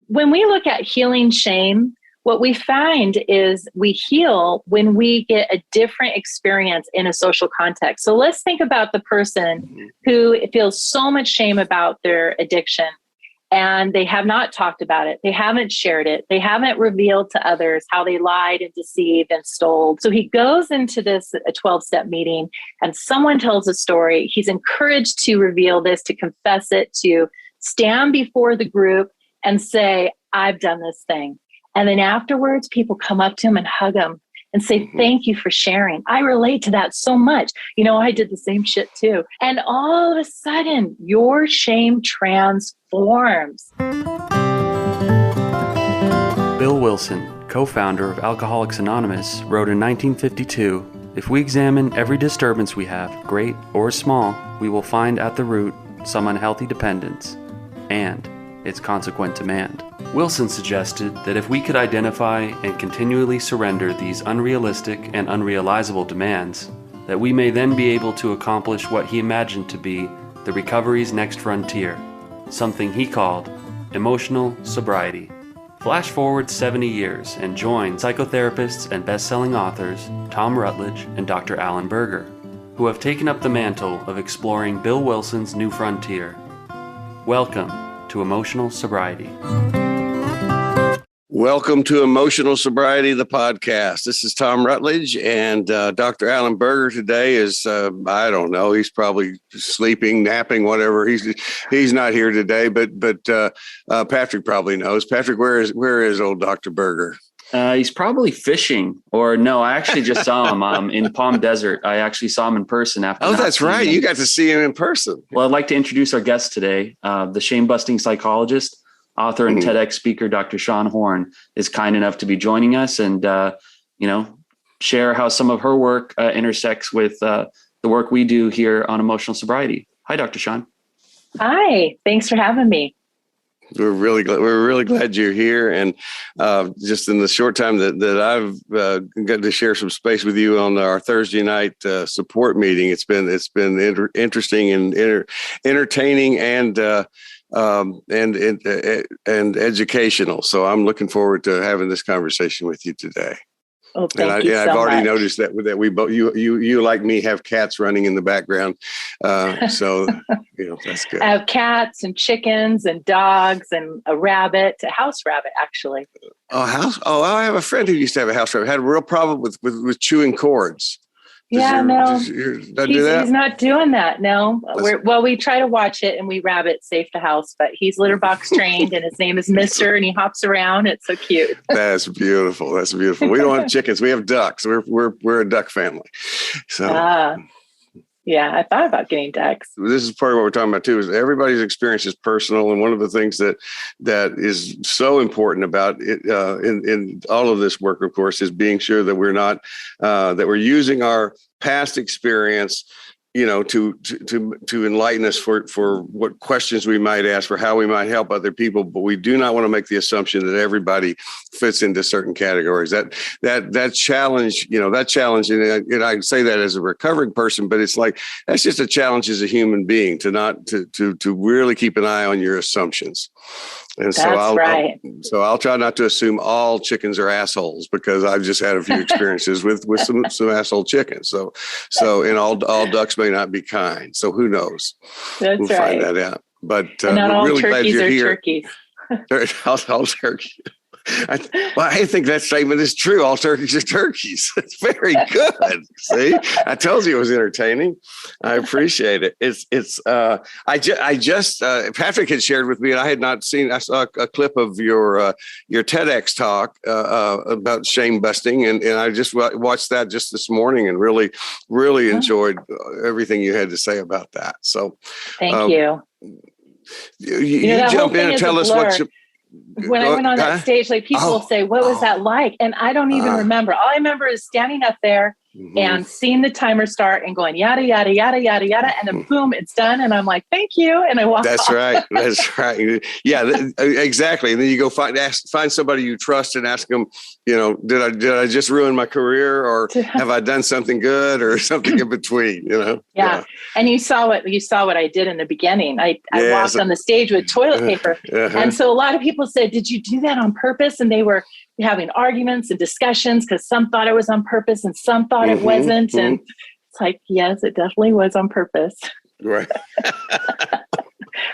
when we look at healing shame, what we find is we heal when we get a different experience in a social context. So let's think about the person who feels so much shame about their addiction and they have not talked about it. They haven't shared it. They haven't revealed to others how they lied and deceived and stole. So he goes into this a 12-step meeting and someone tells a story. He's encouraged to reveal this, to confess it, to stand before the group and say, I've done this thing. And then afterwards, people come up to him and hug him and say, thank you for sharing. I relate to that so much. I did the same shit too. And all of a sudden, your shame transforms. Bill Wilson, co-founder of Alcoholics Anonymous, wrote in 1952, "If we examine every disturbance we have, great or small, we will find at the root some unhealthy dependence and its consequent demand." Wilson suggested that if we could identify and continually surrender these unrealistic and unrealizable demands, that we may then be able to accomplish what he imagined to be the recovery's next frontier, something he called emotional sobriety. Flash forward 70 years and join psychotherapists and best-selling authors Tom Rutledge and Dr. Alan Berger, who have taken up the mantle of exploring Bill Wilson's new frontier. Welcome to Emotional Sobriety. Welcome to Emotional Sobriety, the podcast. This is Tom Rutledge, and Dr. Alan Berger today is, I don't know, he's probably sleeping, napping, whatever. He's not here today, but Patrick probably knows. Patrick, where is old Dr. Berger? He's probably fishing, or no, I actually just saw him in Palm Desert. I actually saw him in person after. Oh, that's right. You got to see him in person. Well, I'd like to introduce our guest today, the shame-busting psychologist, author and TEDx speaker, Dr. Shawn Horn, is kind enough to be joining us and, share how some of her work intersects with the work we do here on Emotional Sobriety. Hi, Dr. Shawn. Hi, thanks for having me. We're really glad you're here, and just in the short time that I've got to share some space with you on our Thursday night support meeting, it's been interesting and entertaining and educational. So I'm looking forward to having this conversation with you today. Oh, thank you so I've already much. noticed that we both, you like me, have cats running in the background. So that's good. I have cats and chickens and dogs and a house rabbit, actually. I have a friend who used to have a house rabbit. Had a real problem with chewing cords. He's not doing that. No, we try to watch it and we rabbit safe the house, but he's litter box trained and his name is Mister and he hops around. It's so cute. That's beautiful. We don't have chickens. We have ducks. We're a duck family. So. Yeah, I thought about getting ducks. This is part of what we're talking about too, is everybody's experience is personal. And one of the things that is so important about it in all of this work, of course, is being sure that we're not, that we're using our past experience, to enlighten us for what questions we might ask, for how we might help other people. But we do not want to make the assumption that everybody fits into certain categories. That challenge, and I say that as a recovering person, but it's like, that's just a challenge as a human being to really keep an eye on your assumptions. And so I'll try not to assume all chickens are assholes, because I've just had a few experiences with some asshole chickens. And all ducks may not be kind. So who knows? We'll find that out. But not all really glad you're here. Turkeys. All turkeys. I think that statement is true. All turkeys are turkeys. It's very good. See, I told you it was entertaining. I appreciate it. Patrick had shared with me, and I had not seen. I saw a clip of your TEDx talk about shame busting, and I just watched that just this morning, and really enjoyed everything you had to say about that. So, thank you. You jump in and tell us what you. When I went on that stage, people will say, what was that like? And I don't even remember. All I remember is standing up there and seeing the timer start and going yada, yada, yada, yada, yada. And then boom, it's done. And I'm like, thank you. And I walk That's off. right. That's right. Yeah, exactly. And then you go find somebody you trust and ask them, did I just ruin my career, or have I done something good, or something in between, Yeah. And you saw what I did in the beginning. I walked on the stage with toilet paper. And so a lot of people said, did you do that on purpose? And they were having arguments and discussions because some thought it was on purpose and some thought it wasn't. And it's like, yes, it definitely was on purpose. Right.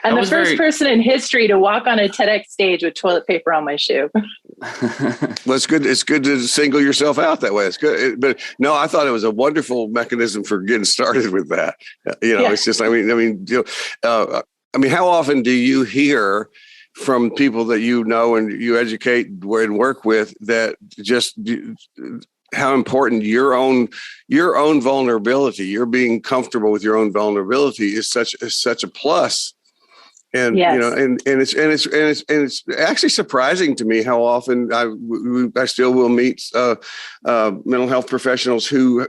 And the first person in history to walk on a TEDx stage with toilet paper on my shoe. Well, it's good. It's good to single yourself out that way. It's good. But no, I thought it was a wonderful mechanism for getting started with that. It's just, how often do you hear from people that and you educate and work with that just how important your own vulnerability, your being comfortable with your own vulnerability is such a plus. And it's actually surprising to me how often I still will meet mental health professionals who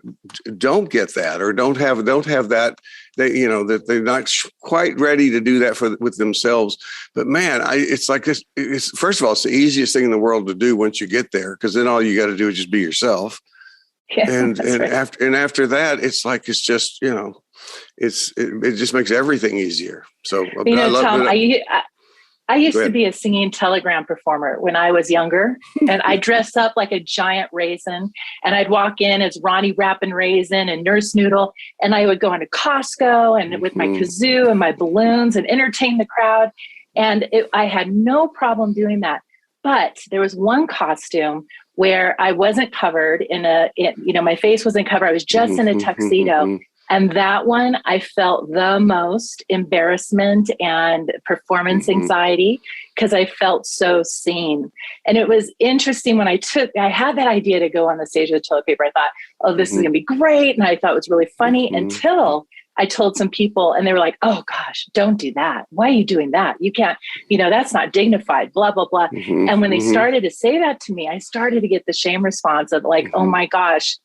don't get that, or don't have that. That they're not quite ready to do that with themselves. But man, it's like this. First of all, it's the easiest thing in the world to do once you get there, because then all you got to do is just be yourself. Yeah, and after that, it's like it's just it just makes everything easier. So Tom, I used to be a singing telegram performer when I was younger, and I dressed up like a giant raisin, and I'd walk in as Ronnie Rappin' Raisin and Nurse Noodle, and I would go into Costco and with my kazoo and my balloons and entertain the crowd. And I had no problem doing that. But there was one costume where I wasn't covered my face wasn't covered. I was just in a tuxedo. And that one, I felt the most embarrassment and performance anxiety, because I felt so seen. And it was interesting when I had that idea to go on the stage with toilet paper. I thought, oh, this is going to be great. And I thought it was really funny until I told some people, and they were like, oh gosh, don't do that. Why are you doing that? You can't, that's not dignified, blah, blah, blah. And when they started to say that to me, I started to get the shame response of like, oh my gosh,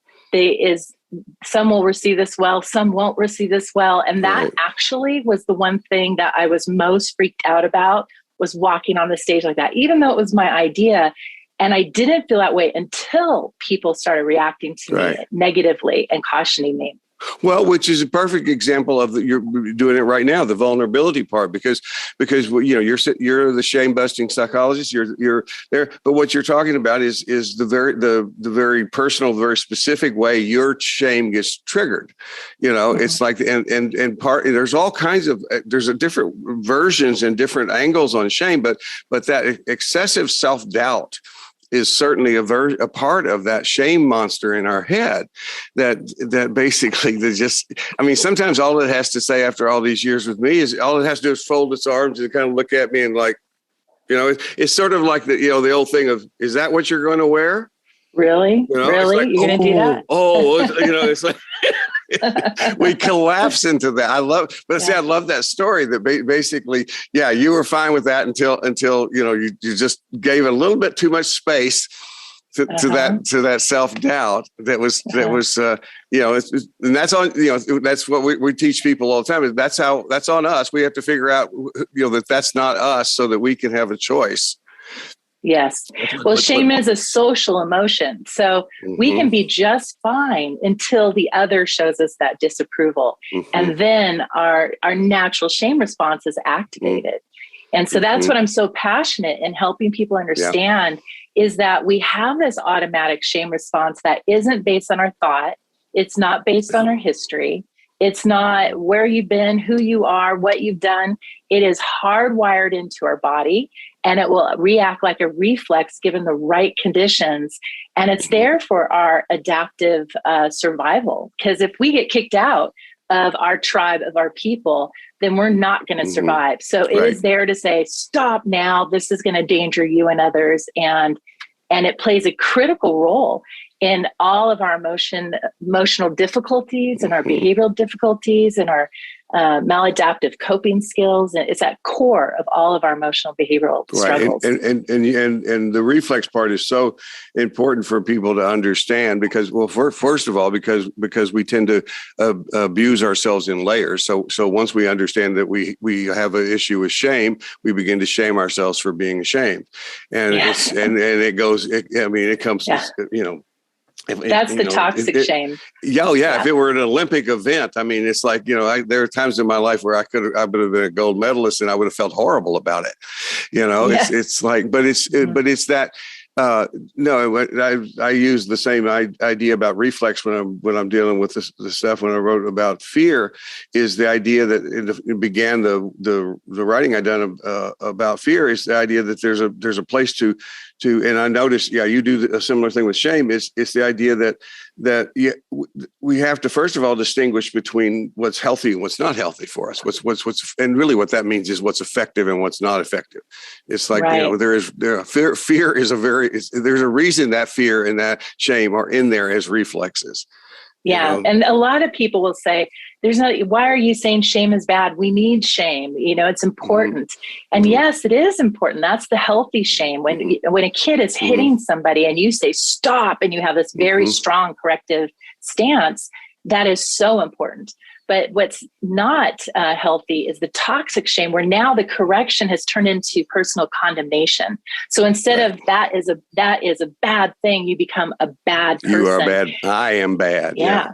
some will receive this well, some won't receive this well. And that actually was the one thing that I was most freaked out about, was walking on the stage like that, even though it was my idea. And I didn't feel that way until people started reacting to me negatively and cautioning me. Well, which is a perfect example of you're doing it right now, the vulnerability part, because you're the shame busting psychologist. You're there, but what you're talking about is the very personal, very specific way your shame gets triggered. It's like and part. There's all kinds of there's a different versions and different angles on shame, but that excessive self-doubt is certainly a part of that shame monster in our head that basically sometimes all it has to say after all these years with me is all it has to do is fold its arms and kind of look at me and like, it's sort of like the old thing of, is that what you're going to wear? Really? Really? Like, you're going to do that? It's like, we collapse into that. I love that story that basically, you were fine with that until you just gave a little bit too much space to that self-doubt that was and that's on, that's what we teach people all the time. That's on us. We have to figure out, that's not us, so that we can have a choice. Yes. Well, shame is a social emotion. So we can be just fine until the other shows us that disapproval. And then our natural shame response is activated. And so that's what I'm so passionate in helping people understand is that we have this automatic shame response that isn't based on our thought. It's not based on our history. It's not where you've been, who you are, what you've done. It is hardwired into our body, and it will react like a reflex given the right conditions. And it's there for our adaptive survival. Because if we get kicked out of our tribe, of our people, then we're not going to survive. So it is there to say, stop now. This is going to endanger you and others. And it plays a critical role in all of our emotional difficulties and our behavioral difficulties and our maladaptive coping skills. And it's at core of all of our emotional behavioral struggles. Right. And the reflex part is so important for people to understand because, well, first of all, because we tend to abuse ourselves in layers. So once we understand that we have an issue with shame, we begin to shame ourselves for being ashamed. And it comes, That's the toxic shame. If it were an Olympic event, I mean, it's like, there are times in my life where I would have been a gold medalist and I would have felt horrible about it. It's like, but it's that, I use the same idea about reflex when I'm dealing with the stuff. When I wrote about fear, is the idea that it began the writing I done about fear is the idea that there's a place to, and I noticed, you do a similar thing with shame. It's the idea that we have to first of all distinguish between what's healthy and what's not healthy for us. What's and really what that means is what's effective and what's not effective. It's like fear is there's a reason that fear and that shame are in there as reflexes. Yeah. And a lot of people will say, why are you saying shame is bad? We need shame. It's important. Mm-hmm. And yes, it is important. That's the healthy shame. When a kid is hitting somebody and you say, stop, and you have this very strong corrective stance, that is so important. But what's not healthy is the toxic shame, where now the correction has turned into personal condemnation. So instead of that is a bad thing, you become a bad person. You are bad. I am bad. Yeah.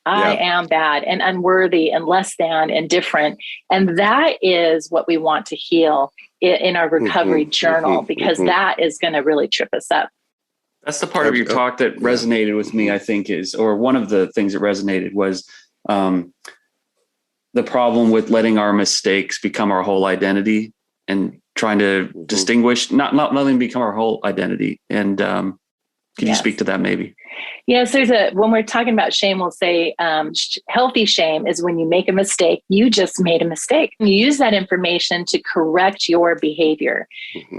I am bad and unworthy and less than and different. And that is what we want to heal in our recovery journal, because that is going to really trip us up. That's the part of your talk that resonated with me, I think, or one of the things that resonated was the problem with letting our mistakes become our whole identity and trying to distinguish, not letting them become our whole identity. And can you speak to that maybe? Yes, when we're talking about shame, we'll say healthy shame is when you make a mistake, you just made a mistake. You use that information to correct your behavior.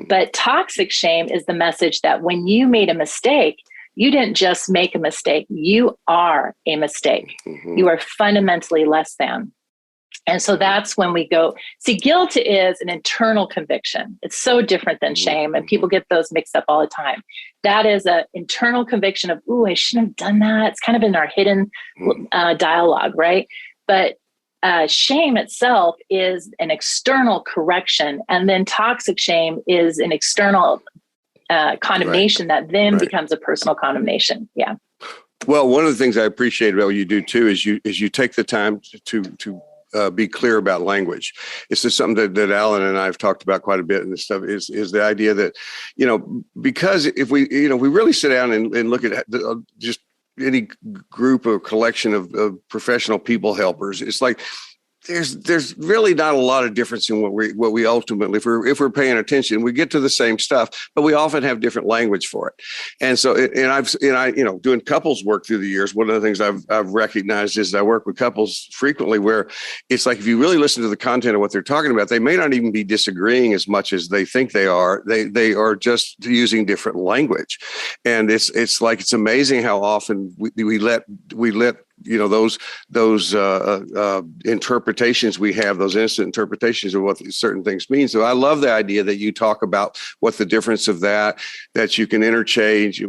But toxic shame is the message that when you made a mistake, you didn't just make a mistake. You are a mistake. You are fundamentally less than. And so that's when we go, see, guilt is an internal conviction. It's so different than shame. And people get those mixed up all the time. That is an internal conviction of, ooh, I shouldn't have done that. It's kind of in our hidden dialogue, right? But shame itself is an external correction. And then toxic shame is an external condemnation that then becomes a personal condemnation. Yeah. Well, one of the things I appreciate about what you do too is you take the time to be clear about language. It's just something that Alan and I have talked about quite a bit in this stuff is the idea that, because if we really sit down and look at just any group or collection of professional people helpers, it's like, there's really not a lot of difference in what we ultimately, if we're paying attention, we get to the same stuff, but we often have different language for it. And so, doing couples work through the years, one of the things I've recognized is I work with couples frequently where it's like, if you really listen to the content of what they're talking about, they may not even be disagreeing as much as they think they are. They are just using different language. And it's like, it's amazing how often we let those interpretations we have, those instant interpretations of what certain things mean. So I love the idea that you talk about what the difference of that you can interchange.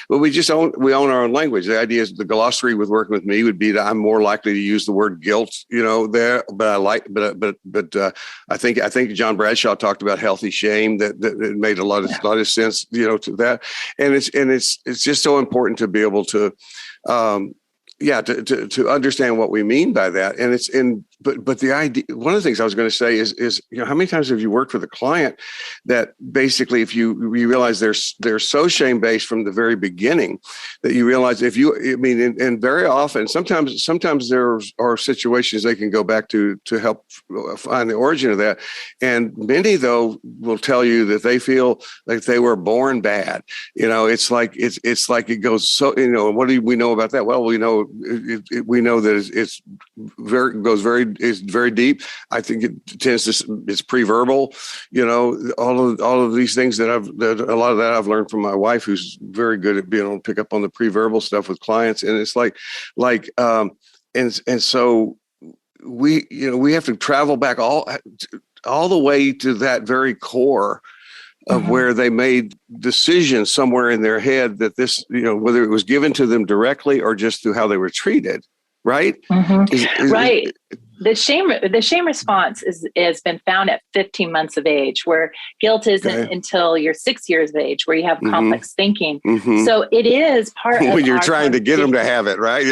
Well, we own our own language. The idea is the glossary with working with me would be that I'm more likely to use the word guilt, there. But I think John Bradshaw talked about healthy shame. That it made a lot of sense, to that. And it's just so important to be able to. To understand what we mean by that. And but the idea, one of the things I was going to say is how many times have you worked with a client that basically, if you realize they're so shame-based from the very beginning that you realize and very often, sometimes there are situations they can go back to help find the origin of that. And many, though, will tell you that they feel like they were born bad. It's like it goes so, what do we know about that? Well, we know that it's very deep. I think it's pre-verbal, all of these things a lot of that I've learned from my wife, who's very good at being able to pick up on the pre-verbal stuff with clients. And it's so we have to travel back all the way to that very core of where they made decisions somewhere in their head that this, whether it was given to them directly or just through how they were treated. Right. Right. The shame response has been found at 15 months of age, where guilt isn't until you're 6 years of age, where you have complex thinking. So it is part of when you're trying to get them to have it, right?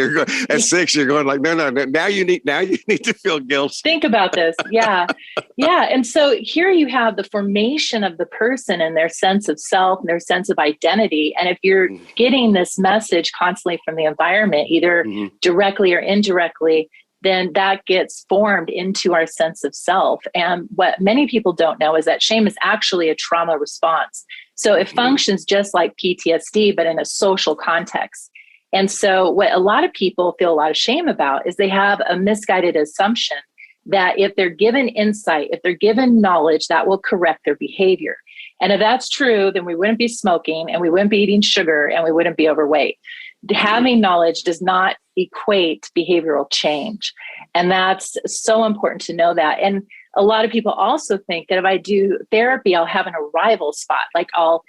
At 6, you're going like, no. Now you need to feel guilt. Think about this. Yeah. And so here you have the formation of the person and their sense of self and their sense of identity. And if you're getting this message constantly from the environment, either directly or indirectly, then that gets formed into our sense of self. And what many people don't know is that shame is actually a trauma response. So it functions just like PTSD, but in a social context. And so what a lot of people feel a lot of shame about is they have a misguided assumption that if they're given insight, if they're given knowledge, that will correct their behavior. And if that's true, then we wouldn't be smoking and we wouldn't be eating sugar and we wouldn't be overweight. Having knowledge does not equate behavioral change. And that's so important to know that. And a lot of people also think that if I do therapy, I'll have an arrival spot. Like I'll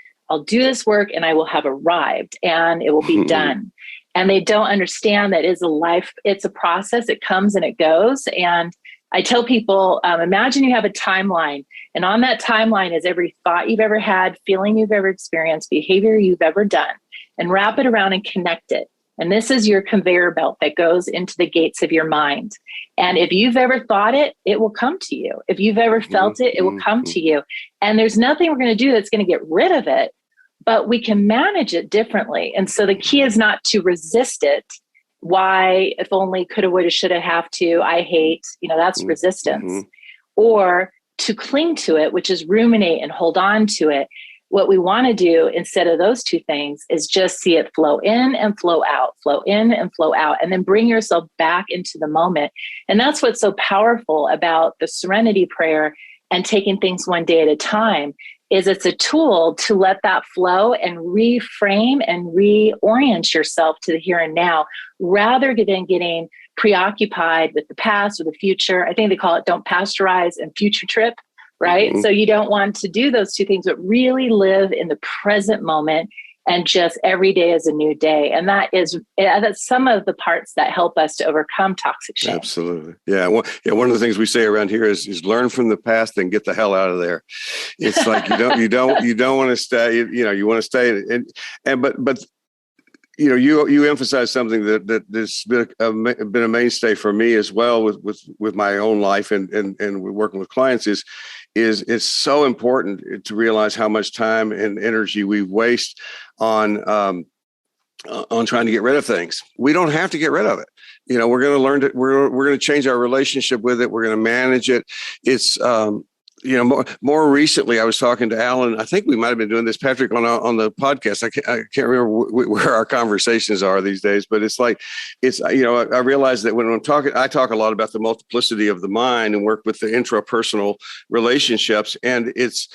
do this work and I will have arrived and it will be done. And they don't understand that it's a process. It comes and it goes. And I tell people, imagine you have a timeline. And on that timeline is every thought you've ever had, feeling you've ever experienced, behavior you've ever done. And wrap it around and connect it. And this is your conveyor belt that goes into the gates of your mind. And if you've ever thought it, it will come to you. If you've ever felt it, it will come to you. And there's nothing we're going to do that's going to get rid of it, but we can manage it differently. And so the key is not to resist it. Why, if only, coulda, woulda, shoulda, have to, I hate, that's resistance. Or to cling to it, which is ruminate and hold on to it. What we want to do instead of those two things is just see it flow in and flow out, flow in and flow out, and then bring yourself back into the moment. And that's what's so powerful about the serenity prayer and taking things one day at a time, is it's a tool to let that flow and reframe and reorient yourself to the here and now, rather than getting preoccupied with the past or the future. I think they call it don't pasteurize and future trip. Right. So you don't want to do those two things, but really live in the present moment and just every day is a new day. And that's some of the parts that help us to overcome toxic shame. Absolutely. Yeah. Well, one of the things we say around here is learn from the past and get the hell out of there. It's like, you don't want to stay, you want to stay but you emphasize something that's been a mainstay for me as well with my own life and working with clients is it's so important to realize how much time and energy we waste on trying to get rid of things. We don't have to get rid of it. We're going to learn to, we're going to change our relationship with it. We're going to manage it. It's, more recently, I was talking to Alan. I think we might have been doing this, Patrick, on the podcast. I can't remember where our conversations are these days, but I realize that when I'm talking, I talk a lot about the multiplicity of the mind and work with the intrapersonal relationships. And it's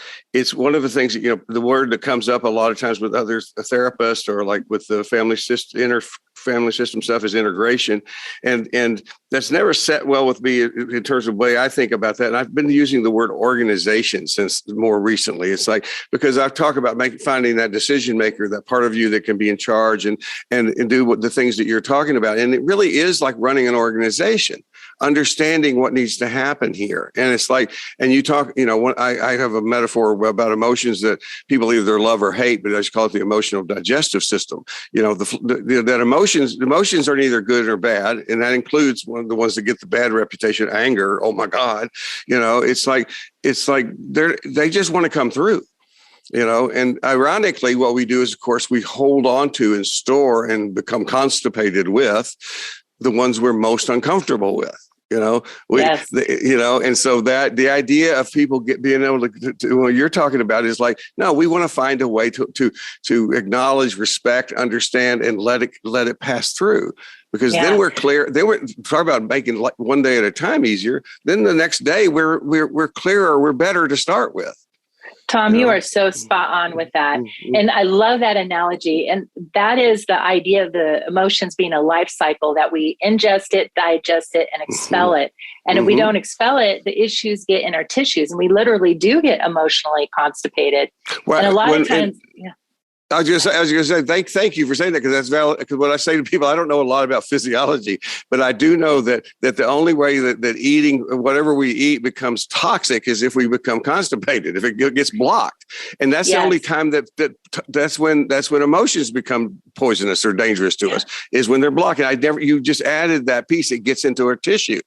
one of the things that, the word that comes up a lot of times with others, a therapist or like with the family system stuff is integration. And that's never set well with me in terms of the way I think about that. And I've been using the word organization since more recently. It's like, because I've talked about finding that decision maker, that part of you that can be in charge and do the things that you're talking about. And it really is like running an organization, understanding what needs to happen here. And it's like, and you talk, I have a metaphor about emotions that people either love or hate, but I just call it the emotional digestive system. That emotions are neither good or bad. And that includes one of the ones that get the bad reputation, anger. Oh my God. It's like they just want to come through. And ironically, what we do is, of course, we hold on to and store and become constipated with the ones we're most uncomfortable with. Yes. And so that the idea of people being able to what you're talking about is like, no, we want to find a way to acknowledge, respect, understand, and let it pass through. Because then we're clear. Then we're talking about making like one day at a time easier. Then the next day we're clearer. We're better to start with. Tom, you are so spot on with that. And I love that analogy. And that is the idea of the emotions being a life cycle, that we ingest it, digest it, and expel it. And if we don't expel it, the issues get in our tissues, and we literally do get emotionally constipated. Well, and a lot of times, I was going to say, thank you for saying that, because that's valid. Because when I say to people, I don't know a lot about physiology, but I do know that the only way that eating whatever we eat becomes toxic is if we become constipated, if it gets blocked, and that's the only time that's when emotions become poisonous or dangerous to us, is when they're blocked. And you just added that piece. It gets into our tissue.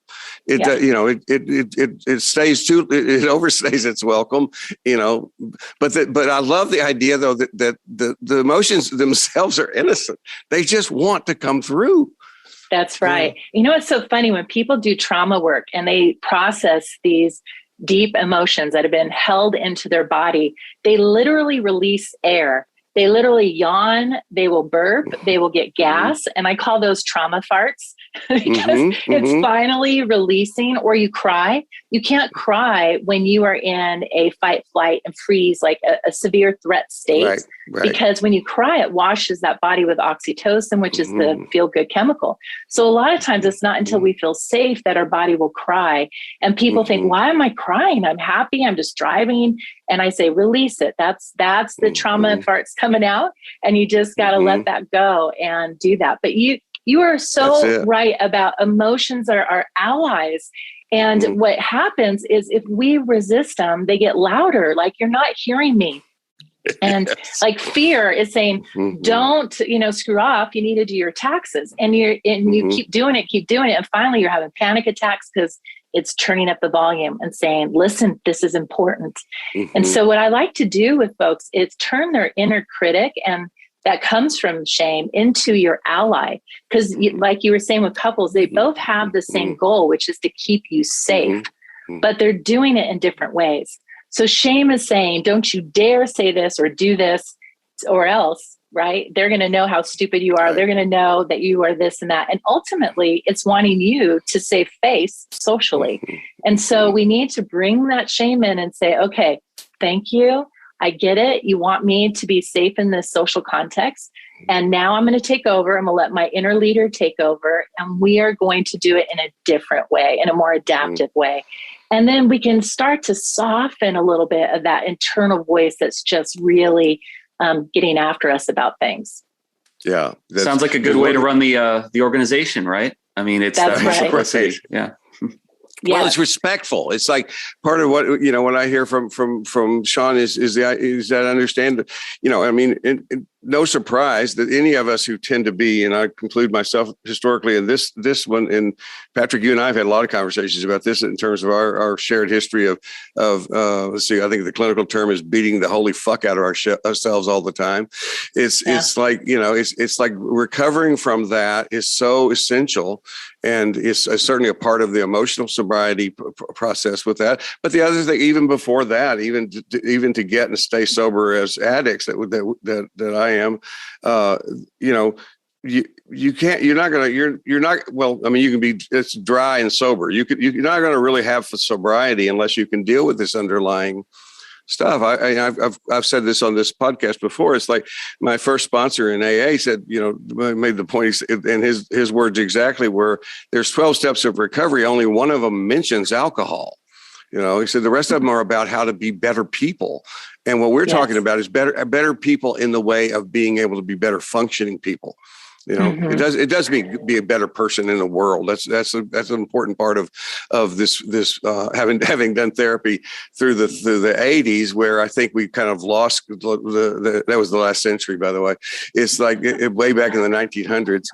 It stays too. It overstays its welcome. But I love the idea though that the emotions themselves are innocent. They just want to come through. That's right. You know, it's so funny when people do trauma work and they process these deep emotions that have been held into their body, they literally release air. They literally yawn, they will burp, they will get gas. And I call those trauma farts because it's finally releasing. Or you cry. You can't cry when you are in a fight, flight, and freeze, like a severe threat state. Right. Because when you cry, it washes that body with oxytocin, which is the feel-good chemical. So a lot of times it's not until we feel safe that our body will cry. And people think, why am I crying? I'm happy. I'm just driving. And I say, release it. That's the trauma farts coming out. And you just got to let that go and do that. But you are so right about emotions are our allies. And what happens is if we resist them, they get louder. Like, you're not hearing me. And like fear is saying, don't, screw off. You need to do your taxes. And you keep doing it. And finally you're having panic attacks because it's turning up the volume and saying, listen, this is important. And so what I like to do with folks is turn their inner critic, and that comes from shame, into your ally. Because like you were saying with couples, they both have the same goal, which is to keep you safe, but they're doing it in different ways. So shame is saying, don't you dare say this or do this or else, right? They're going to know how stupid you are. Right. They're going to know that you are this and that. And ultimately, it's wanting you to save face socially. And so we need to bring that shame in and say, okay, thank you. I get it. You want me to be safe in this social context. And now I'm going to take over. I'm going to let my inner leader take over. And we are going to do it in a different way, in a more adaptive way. And then we can start to soften a little bit of that internal voice that's just really getting after us about things. Yeah. Sounds like a good way to run the organization, right? I mean, it's that's right. Yeah. Well, it's respectful. It's like part of what, what I hear from Shawn is that understand, I mean, no surprise that any of us who tend to be, and I conclude myself historically in this one, and Patrick, you and I have had a lot of conversations about this in terms of our shared history of let's see, I think the clinical term is beating the holy fuck out of ourselves all the time. It's like, it's like recovering from that is so essential. And it's certainly a part of the emotional sobriety process with that. But the other thing, even before that, even to get and stay sober as addicts that I am, you can't. You're not. Well, I mean, you can be. It's dry and sober. You're not going to really have sobriety unless you can deal with this underlying stuff. I've said this on this podcast before. It's like my first sponsor in AA said, made the point, and his words exactly were, there's 12 steps of recovery. Only one of them mentions alcohol. He said the rest of them are about how to be better people. And what we're talking about is better people in the way of being able to be better functioning people. It does mean be a better person in the world. That's an important part of this having done therapy through the 80s, where I think we kind of lost that was the last century, by the way. It's like way back in the 1900s.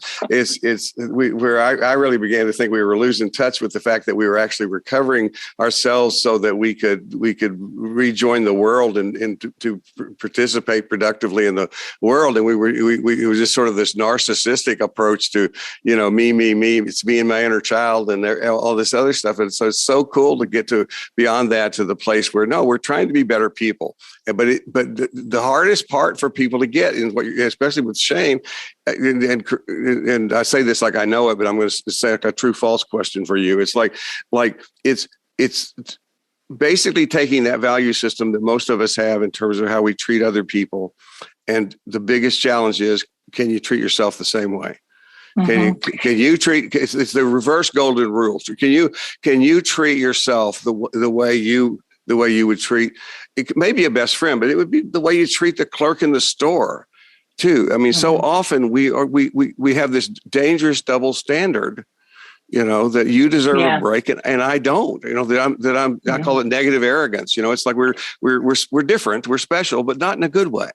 Where I really began to think we were losing touch with the fact that we were actually recovering ourselves so that we could rejoin the world and to participate productively in the world. And it was just sort of this narcissistic approach to, me, it's me and my inner child and all this other stuff. And so it's so cool to get to beyond that to the place where, no, we're trying to be better people. But the hardest part for people to get, especially with shame, and I say this like I know it, but I'm going to say like a true false question for you. It's like it's basically taking that value system that most of us have in terms of how we treat other people. And the biggest challenge is, can you treat yourself the same way? Can you treat, it's the reverse golden rule. So can you treat yourself the way you would treat, it may be a best friend, but it would be the way you treat the clerk in the store too. I mean, so often we have this dangerous double standard, that you deserve a break and I don't, I call it negative arrogance. It's like we're different, we're special, but not in a good way.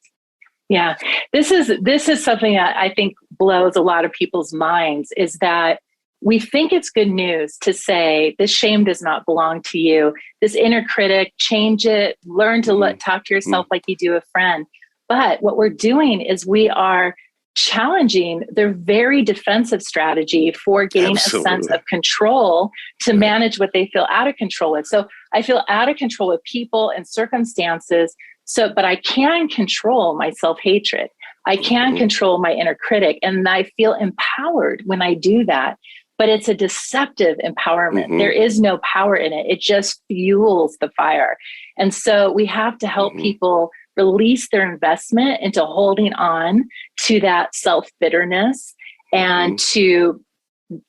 Yeah. This is something that I think blows a lot of people's minds, is that we think it's good news to say this shame does not belong to you. This inner critic, change it, learn to talk to yourself like you do a friend. But what we're doing is we are challenging their very defensive strategy for getting a sense of control to manage what they feel out of control with. So I feel out of control with people and circumstances. But I can control my self-hatred. I can control my inner critic, and I feel empowered when I do that. But it's a deceptive empowerment. There is no power in it. It just fuels the fire. And so we have to help people release their investment into holding on to that self-bitterness and to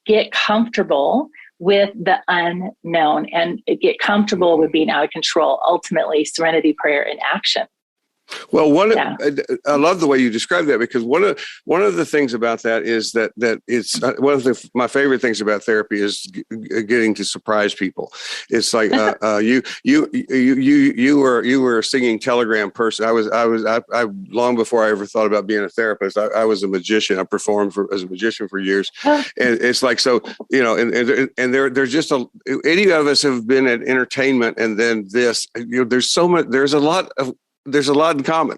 get comfortable with the unknown and get comfortable with being out of control. Ultimately, serenity prayer in action. Well, I love the way you describe that, because one of the things about that is that it's one of my favorite things about therapy is getting to surprise people. It's like you were a singing telegram person. I long before I ever thought about being a therapist, I was a magician. I performed as a magician for years, and it's like, so and there's just any of us have been at entertainment, and then this, there's so much, there's a lot in common.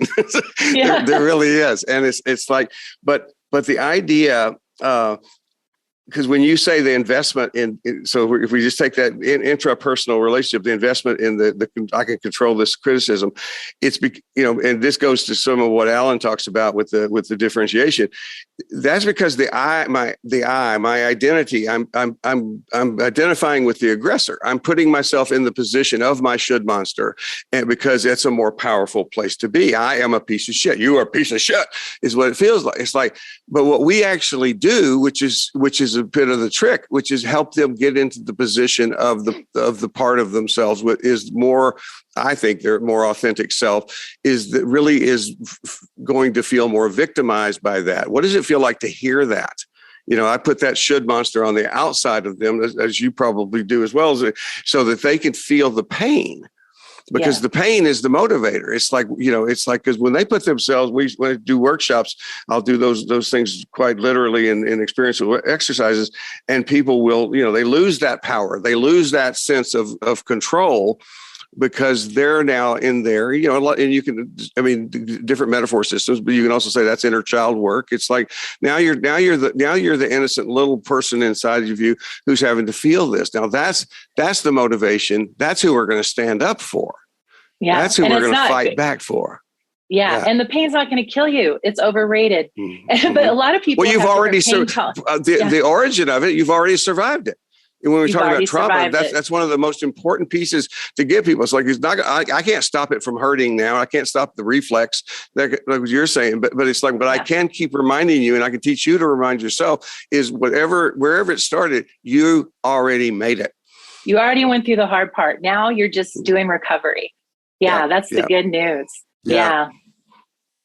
There really is. And it's like, but the idea, because when you say the investment so if we just take that intrapersonal relationship, the investment in I can control this criticism, it's, and this goes to some of what Alan talks about with the differentiation. That's because my identity, I'm identifying with the aggressor. I'm putting myself in the position of my should monster, and because it's a more powerful place to be. I am a piece of shit. You are a piece of shit is what it feels like. It's like, but what we actually do, which is a bit of the trick, which is help them get into the position of the part of themselves what is more, I think, their more authentic self is that really is going to feel more victimized by that. What does it feel like to hear that? I put that should monster on the outside of them, as you probably do as well, so that they can feel the pain. Because the pain is the motivator. It's like, because when they put themselves, when I do workshops, I'll do those things quite literally in experiential exercises, and people will, they lose that power. They lose that sense of control, because they're now in there, and you can, different metaphor systems, but you can also say that's inner child work. It's like, now you're the innocent little person inside of you who's having to feel this. Now that's the motivation. That's who we're going to stand up for. Yeah. That's who we're going to fight back for. Yeah. And the pain's not going to kill you. It's overrated. But a lot of people, you've already the origin of it. You've already survived it. And when we talk about trauma, that's one of the most important pieces to give people. It's like, I can't stop it from hurting now. I can't stop the reflex, like you're saying, but it's like, I can keep reminding you, and I can teach you to remind yourself, is wherever it started, you already made it. You already went through the hard part. Now you're just doing recovery. That's the good news. Yeah.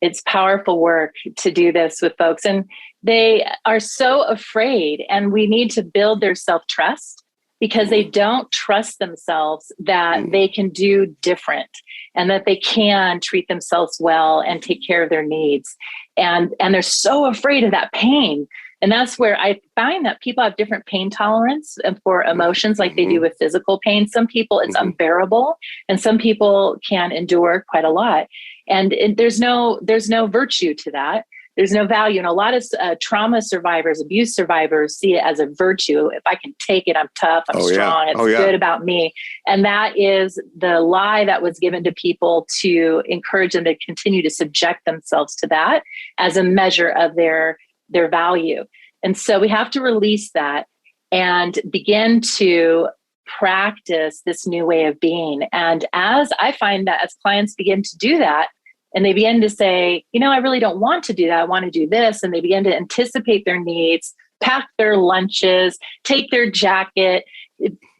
It's powerful work to do this with folks. And they are so afraid, and we need to build their self-trust, because they don't trust themselves that they can do different, and that they can treat themselves well and take care of their needs. And they're so afraid of that pain. And that's where I find that people have different pain tolerance for emotions, like they do with physical pain. Some people it's unbearable, and some people can endure quite a lot. And there's no virtue to that. There's no value. And a lot of trauma survivors, abuse survivors see it as a virtue. If I can take it, I'm tough, I'm strong, it's good about me. And that is the lie that was given to people to encourage them to continue to subject themselves to that as a measure of their value. And so we have to release that and begin to practice this new way of being. And as I find that as clients begin to do that, and they begin to say, I really don't want to do that. I want to do this. And they begin to anticipate their needs, pack their lunches, take their jacket,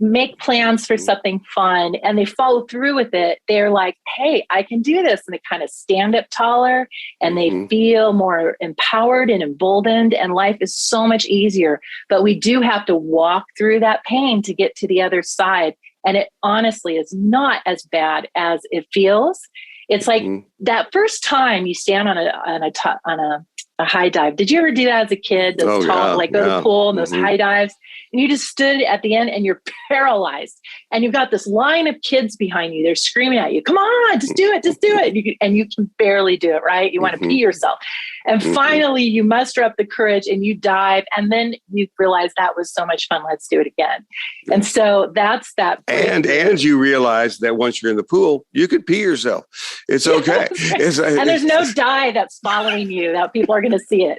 make plans for something fun, and they follow through with it. They're like, hey, I can do this. And they kind of stand up taller and they feel more empowered and emboldened. And life is so much easier. But we do have to walk through that pain to get to the other side. And it honestly is not as bad as it feels. It's like that first time you stand on a high dive. Did you ever do that as a kid? Those go to the pool and those high dives, and you just stood at the end and you're paralyzed, and you've got this line of kids behind you. They're screaming at you, "Come on, just do it, just do it!" And you can barely do it. Right? You want to pee yourself, and finally you muster up the courage and you dive, and then you realize that was so much fun. Let's do it again. And so that's that. And you realize that once you're in the pool, you could pee yourself. It's okay. And there's no dye that's following you that people are going to see it.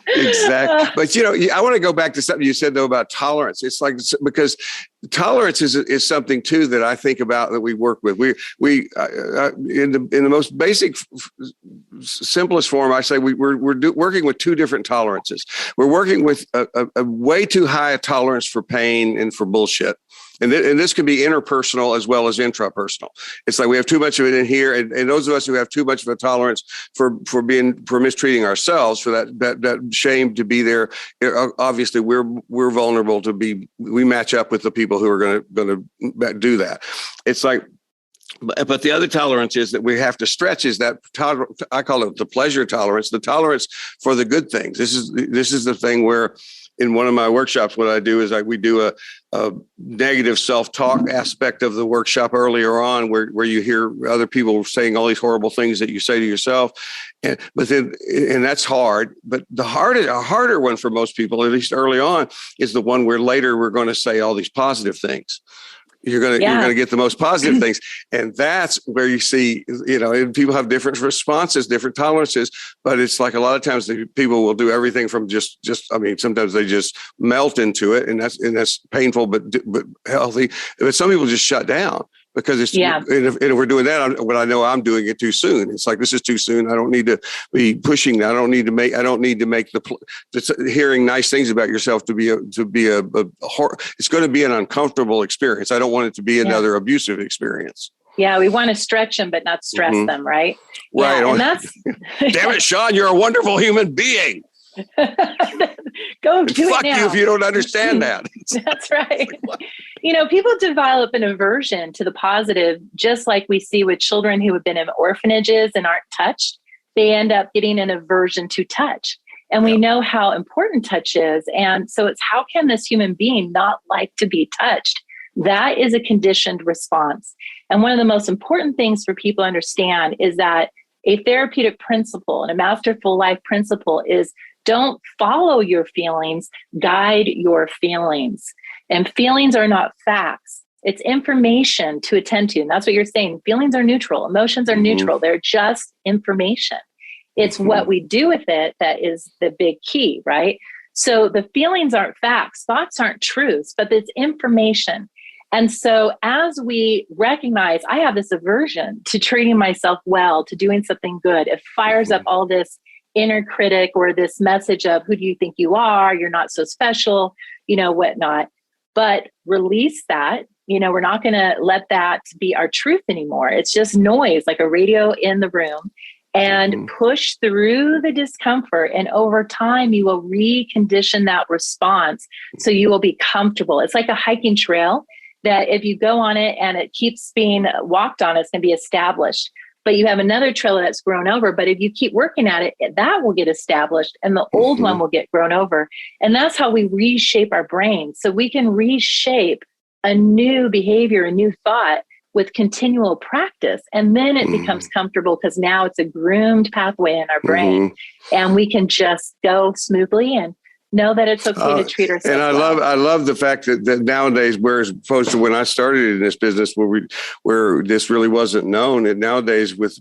Exactly. But, I want to go back to something you said, though, about tolerance. It's like, because tolerance is something, too, that I think about, that we work with. We in the most basic, simplest form, I say we're working with two different tolerances. We're working with a way too high a tolerance for pain and for bullshit. And this can be interpersonal as well as intrapersonal. It's like we have too much of it in here, and those of us who have too much of a tolerance for mistreating ourselves, for that shame to be there. Obviously, we're vulnerable to we match up with the people who are going to do that. It's like. But the other tolerance is that we have to stretch is that I call it the pleasure tolerance, the tolerance for the good things. This is the thing where in one of my workshops, what I do is we do a negative self-talk aspect of the workshop earlier on, where you hear other people saying all these horrible things that you say to yourself. And that's hard. But a harder one for most people, at least early on, is the one where later we're going to say all these positive things. You're going to get the most positive things. And that's where you see, people have different responses, different tolerances, but it's like a lot of times people will do everything from sometimes they just melt into it, and that's painful, but healthy. But some people just shut down because it's, and if we're doing that, what I know I'm doing it too soon. It's like, this is too soon. I don't need to be pushing that. I don't need to make hearing nice things about yourself to be it's going to be an uncomfortable experience. I don't want it to be another abusive experience. Yeah. We want to stretch them, but not stress them. Right. Right. Yeah, and that's, damn it, Shawn, you're a wonderful human being. Go do Fuck it now. you if you don't understand that. That's right. People develop an aversion to the positive, just like we see with children who have been in orphanages and aren't touched. They end up getting an aversion to touch. And we know how important touch is. And so it's, how can this human being not like to be touched? That is a conditioned response. And one of the most important things for people to understand is that a therapeutic principle and a masterful life principle is, don't follow your feelings, guide your feelings. And feelings are not facts. It's information to attend to. And that's what you're saying. Feelings are neutral. Emotions are neutral. They're just information. It's what we do with it that is the big key, right? So the feelings aren't facts. Thoughts aren't truths, but it's information. And so as we recognize, I have this aversion to treating myself well, to doing something good, it fires up all this inner critic or this message of, who do you think you are? You're not so special, whatnot. But release that. We're not going to let that be our truth anymore. It's just noise, like a radio in the room, and push through the discomfort. And over time, you will recondition that response so you will be comfortable. It's like a hiking trail that if you go on it and it keeps being walked on, it's going to be established. But you have another trail that's grown over. But if you keep working at it, that will get established and the old one will get grown over. And that's how we reshape our brain. So we can reshape a new behavior, a new thought with continual practice. And then it becomes comfortable because now it's a groomed pathway in our brain. And we can just go smoothly and know that it's okay to treat ourselves. And I love the fact that nowadays, whereas opposed to when I started in this business, where this really wasn't known, and nowadays with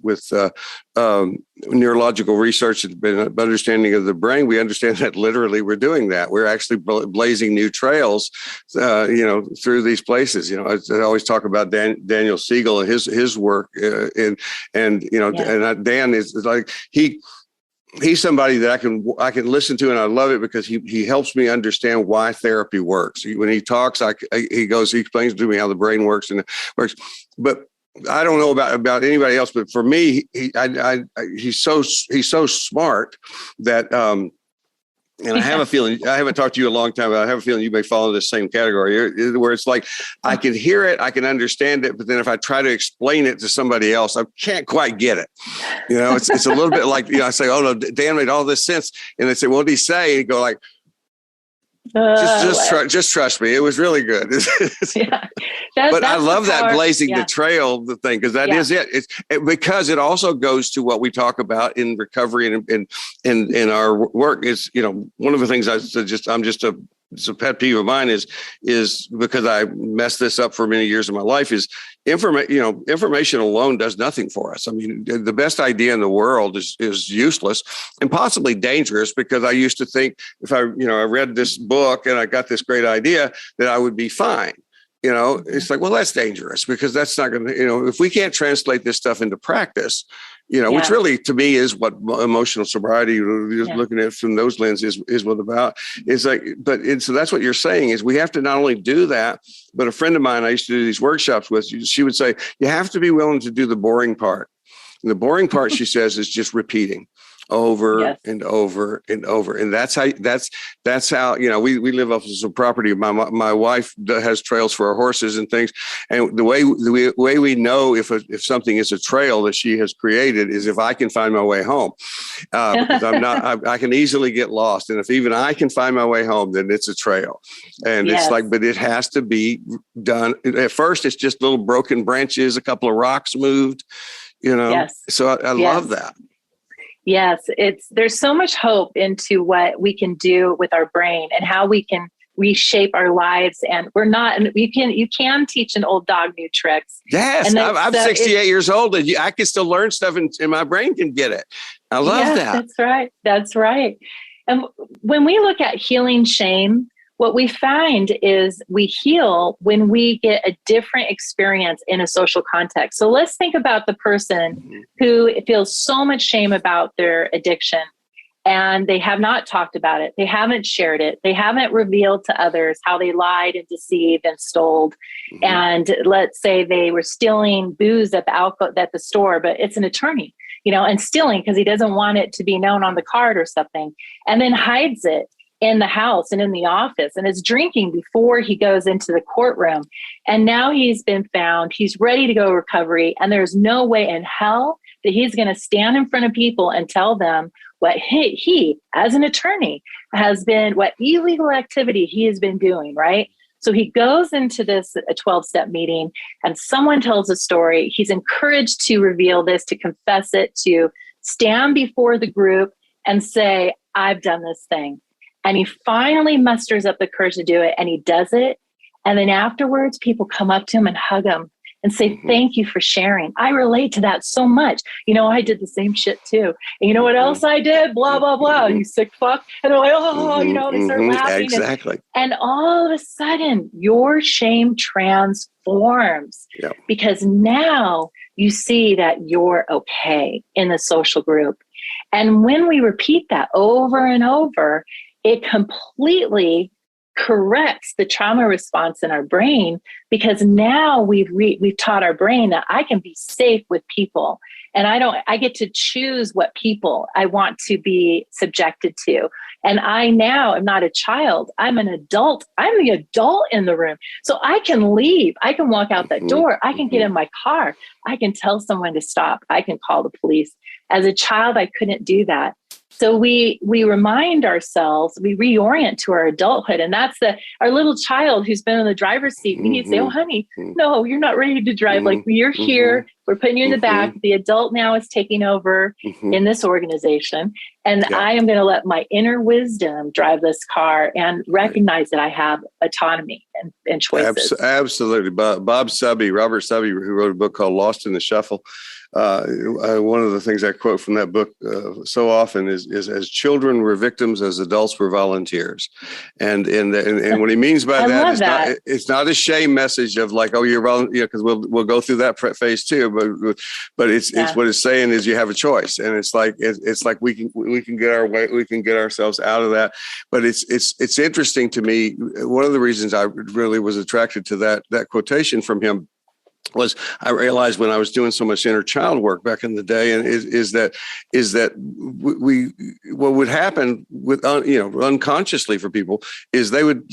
neurological research and understanding of the brain, we understand that literally we're doing that. We're actually blazing new trails, through these places. I always talk about Daniel Siegel and his work, and Dan is like he's somebody that I can listen to, and I love it because he helps me understand why therapy works. When he talks, he explains to me how the brain works and works. But I don't know about anybody else, but for me, he's so smart that. And I have a feeling, I haven't talked to you a long time, but I have a feeling you may fall into the same category where it's like, I can hear it, I can understand it, but then if I try to explain it to somebody else, I can't quite get it. It's a little bit like, I say, oh no, Dan made all this sense. And they say, what did he say? And you go like, just trust me. It was really good. But I love that blazing the trail, the thing, because that is it. Because it also goes to what we talk about in recovery and in our work is, one of the things it's a pet peeve of mine is because I messed this up for many years of my life is information alone does nothing for us. I mean, the best idea in the world is useless and possibly dangerous, because I used to think if I read this book and I got this great idea that I would be fine. It's like, well, that's dangerous because that's not going to, if we can't translate this stuff into practice, which really to me is what emotional sobriety, looking at it from those lenses is what about. It's like, so that's what you're saying is we have to not only do that, but a friend of mine I used to do these workshops with, she would say, you have to be willing to do the boring part. And the boring part, she says, is just repeating over and over and over. And that's how, we live off of some property. My wife has trails for our horses and things. And the way we know if something is a trail that she has created is if I can find my way home, because I can easily get lost. And if even I can find my way home, then it's a trail. And it's like, but it has to be done. At first, it's just little broken branches, a couple of rocks moved, So I love that. Yes, there's so much hope into what we can do with our brain and how we can reshape our lives. And you can teach an old dog new tricks. Yes, I'm 68 years old and I can still learn stuff and my brain can get it. I love that. That's right. And when we look at healing shame, what we find is we heal when we get a different experience in a social context. So let's think about the person who feels so much shame about their addiction and they have not talked about it. They haven't shared it. They haven't revealed to others how they lied and deceived and stole. And let's say they were stealing booze at the store, but it's an attorney, and stealing because he doesn't want it to be known on the card or something, and then hides it in the house and in the office and is drinking before he goes into the courtroom. And now he's been found, he's ready to go to recovery. And there's no way in hell that he's going to stand in front of people and tell them what he as an attorney has been, what illegal activity he has been doing, right? So he goes into this 12-step meeting and someone tells a story. He's encouraged to reveal this, to confess it, to stand before the group and say, I've done this thing. And he finally musters up the courage to do it, and he does it. And then afterwards, people come up to him and hug him and say, thank you for sharing. I relate to that so much. I did the same shit too. And you know what else I did? Blah, blah, blah. You sick fuck. And they're like, they start laughing. Exactly. And all of a sudden, your shame transforms because now you see that you're okay in the social group. And when we repeat that over and over, it completely corrects the trauma response in our brain, because now we've taught our brain that I can be safe with people, and I get to choose what people I want to be subjected to. And I now am not a child. I'm an adult. I'm the adult in the room. So I can leave. I can walk out that door. I can get in my car. I can tell someone to stop. I can call the police. As a child, I couldn't do that. So we remind ourselves, we reorient to our adulthood. And that's our little child who's been in the driver's seat. We need to say, oh, honey, no, you're not ready to drive. Like, you're here. We're putting you in the back. The adult now is taking over in this organization. And I am going to let my inner wisdom drive this car and recognize that I have autonomy and choices. Absolutely. Robert Subby, who wrote a book called Lost in the Shuffle. One of the things I quote from that book so often is as children we're victims, as adults we're volunteers, and what he means by that is it's not a shame message of like, oh, you're volunteer, because we'll go through that phase too, but it's what it's saying is you have a choice, and it's like we can get ourselves out of that. But it's interesting to me. One of the reasons I really was attracted to that quotation from him was I realized when I was doing so much inner child work back in the day, and is that what would happen with unconsciously for people is they would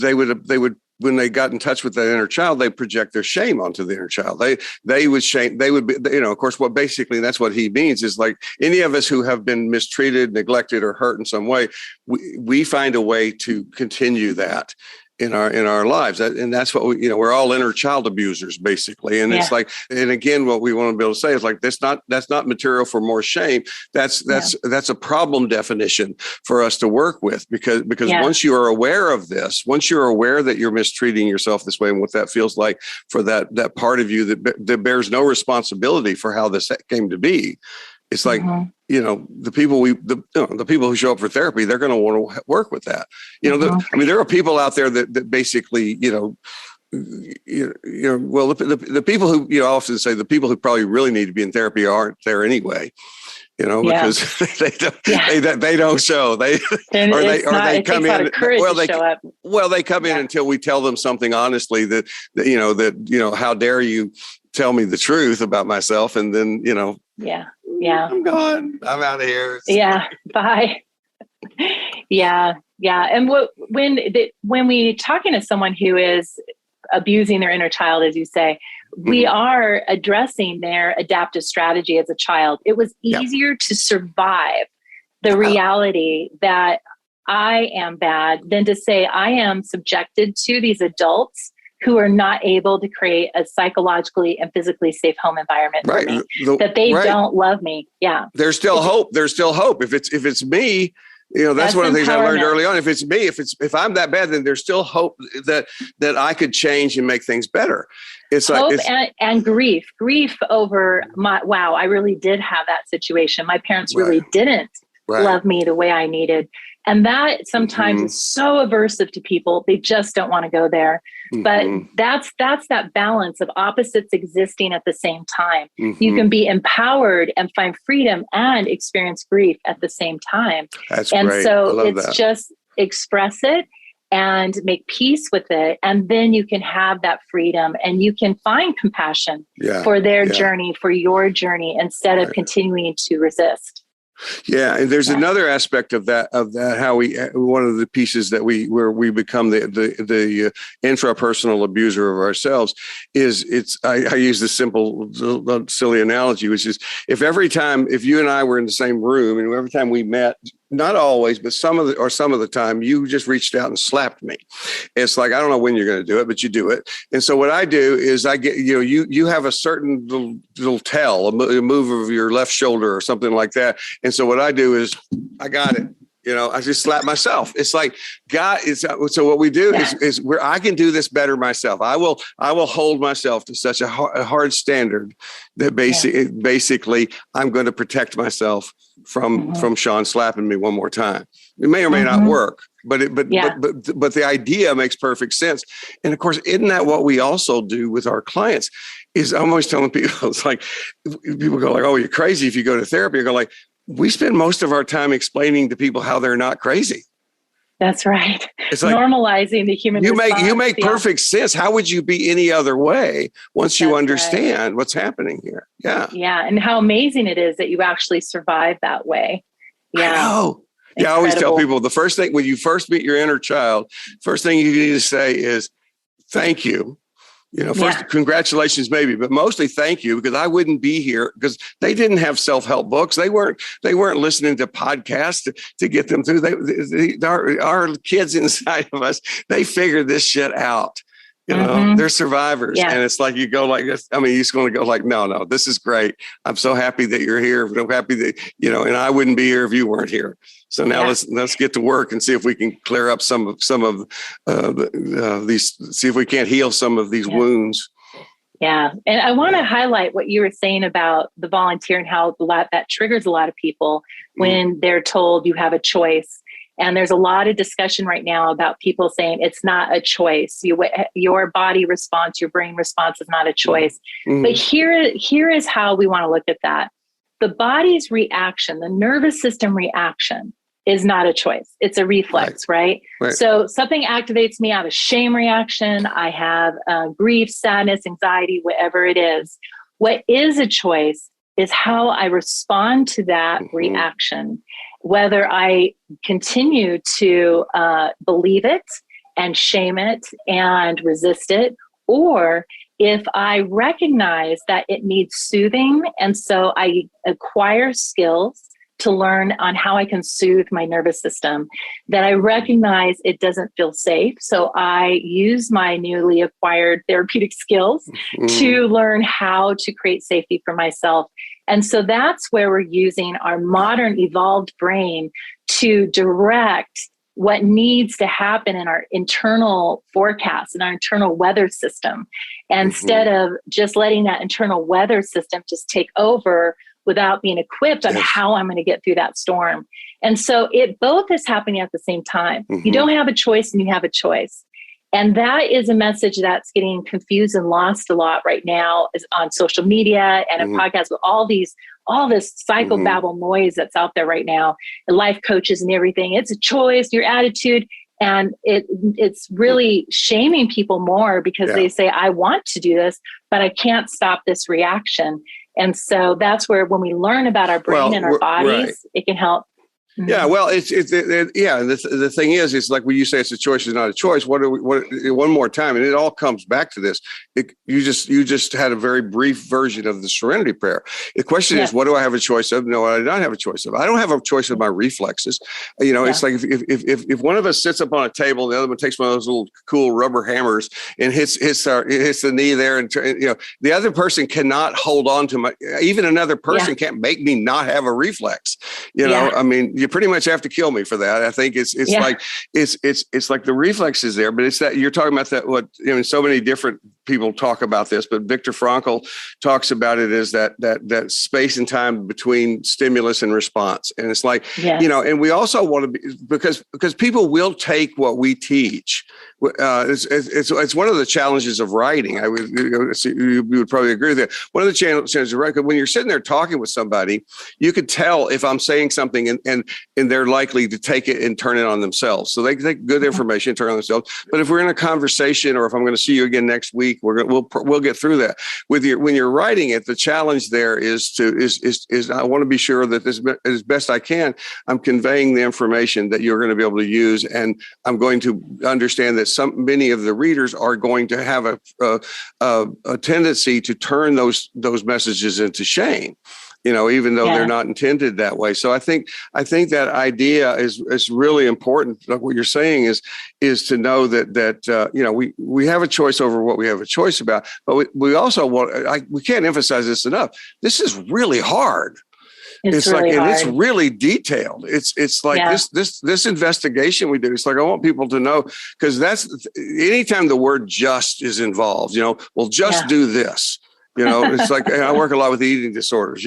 when they got in touch with that inner child, they project their shame onto the inner child. They would be, of course, what basically that's what he means is like any of us who have been mistreated, neglected, or hurt in some way, we find a way to continue that in our lives. And that's what we're all inner child abusers basically. And it's like, and again, what we want to be able to say is like, that's not material for more shame. That's a problem definition for us to work with, because once you are aware of this, once you're aware that you're mistreating yourself this way and what that feels like for that part of you that bears no responsibility for how this came to be, it's like, the people who show up for therapy, they're going to want to work with that. There are people out there that basically, the people who, I often say the people who probably really need to be in therapy aren't there anyway. Because they don't show. They come in. They come in until we tell them something honestly that how dare you tell me the truth about myself, and then I'm gone. I'm out of here. Bye. And when we talking to someone who is abusing their inner child, as you say, we are addressing their adaptive strategy as a child. It was easier to survive the reality that I am bad than to say I am subjected to these adults who are not able to create a psychologically and physically safe home environment for me, that they don't love me. Yeah. There's still hope. There's still hope. If it's me, that's one of the things I learned early on. If it's me, if I'm that bad, then there's still hope that I could change and make things better. It's hope and grief over I really did have that situation. My parents really didn't love me the way I needed. And that sometimes is so aversive to people. They just don't want to go there. But that's that balance of opposites existing at the same time. You can be empowered and find freedom and experience grief at the same time. That's and great. So it's just express it and make peace with it. And then you can have that freedom and you can find compassion for their journey, for your journey, instead of continuing to resist. Yeah, and there's another aspect of that how one of the pieces that where we become the intrapersonal abuser of ourselves is I use this simple silly analogy, which is if you and I were in the same room and every time we met, not always, but some of the time, you just reached out and slapped me. It's like, I don't know when you're going to do it, but you do it. And so what I do is I get, you have a certain little tell, a move of your left shoulder or something like that. And so what I do is I got it. I just slap myself. It's like, God, so what we do is where I can do this better myself. I will hold myself to such a hard standard that basically I'm going to protect myself from Shawn slapping me one more time. It may or may not work, but the idea makes perfect sense. And of course, isn't that what we also do with our clients? Is I'm always telling people, it's like, people go like, oh, you're crazy if you go to therapy. I go like, we spend most of our time explaining to people how they're not crazy. That's right. It's like normalizing the human response. You make perfect sense. How would you be any other way once you understand what's happening here? Yeah. Yeah. And how amazing it is that you actually survive that way. Yeah. I know. Yeah. I always tell people the first thing when you first meet your inner child, first thing you need to say is thank you. First, congratulations, maybe, but mostly thank you, because I wouldn't be here because they didn't have self-help books. They weren't listening to podcasts to get them through. Our kids inside of us, they figured this shit out. They're survivors. And it's like, you go like this. I mean, you're just going to go like, no, this is great. I'm so happy that you're here. I'm happy that, and I wouldn't be here if you weren't here. So now let's get to work and see if we can clear up some of these, see if we can't heal some of these wounds. Yeah. And I want to highlight what you were saying about the volunteer and how that triggers a lot of people when they're told you have a choice. And there's a lot of discussion right now about people saying it's not a choice. Your body response, your brain response is not a choice. But here is how we want to look at that. The body's reaction, the nervous system reaction, is not a choice. It's a reflex, right? So something activates me. I have a shame reaction. I have grief, sadness, anxiety, whatever it is. What is a choice is how I respond to that reaction. Whether I continue to believe it and shame it and resist it, or if I recognize that it needs soothing, and so I acquire skills to learn on how I can soothe my nervous system, that I recognize it doesn't feel safe. So I use my newly acquired therapeutic skills to learn how to create safety for myself. And so that's where we're using our modern evolved brain to direct what needs to happen in our internal forecast and our internal weather system, instead of just letting that internal weather system just take over without being equipped on how I'm going to get through that storm. And so it both is happening at the same time. You don't have a choice and you have a choice. And that is a message that's getting confused and lost a lot right now is on social media and in podcasts with all this psychobabble noise that's out there right now, and life coaches and everything. It's a choice, your attitude. And it's really shaming people more because they say, I want to do this, but I can't stop this reaction. And so that's where, when we learn about our brain and our bodies, it can help. Yeah, well, the thing is, it's like when you say it's a choice, it's not a choice. What one more time, and it all comes back to this. You just had a very brief version of the Serenity Prayer. The question is, what do I have a choice of? No, I don't have a choice of. I don't have a choice of my reflexes. It's like if one of us sits up on a table, the other one takes one of those little cool rubber hammers and hits the knee there, and the other person cannot hold on to even another person can't make me not have a reflex. I mean, you pretty much have to kill me for that. I think it's like it's like the reflex is there, but it's that you're talking about that. What so many different people talk about this, but Viktor Frankl talks about it as that space and time between stimulus and response. And it's like and we also want to be, because people will take what we teach. It's one of the challenges of writing. You would probably agree with that. One of the challenges of writing, when you're sitting there talking with somebody, you could tell if I'm saying something and they're likely to take it and turn it on themselves. So they take good information and turn it on themselves. But if we're in a conversation, or if I'm going to see you again next week, we'll get through that. When you're writing it, the challenge there is I want to be sure that as best I can, I'm conveying the information that you're going to be able to use, and I'm going to understand that many of the readers are going to have a tendency to turn those messages into shame, even though they're not intended that way. So I think that idea is really important. Like what you're saying is to know that we have a choice over what we have a choice about, but we also we can't emphasize this enough. This is really hard. It's really hard. And it's really detailed. It's like this investigation we do. It's like, I want people to know, because that's anytime the word just is involved, just do this. It's like, I work a lot with eating disorders,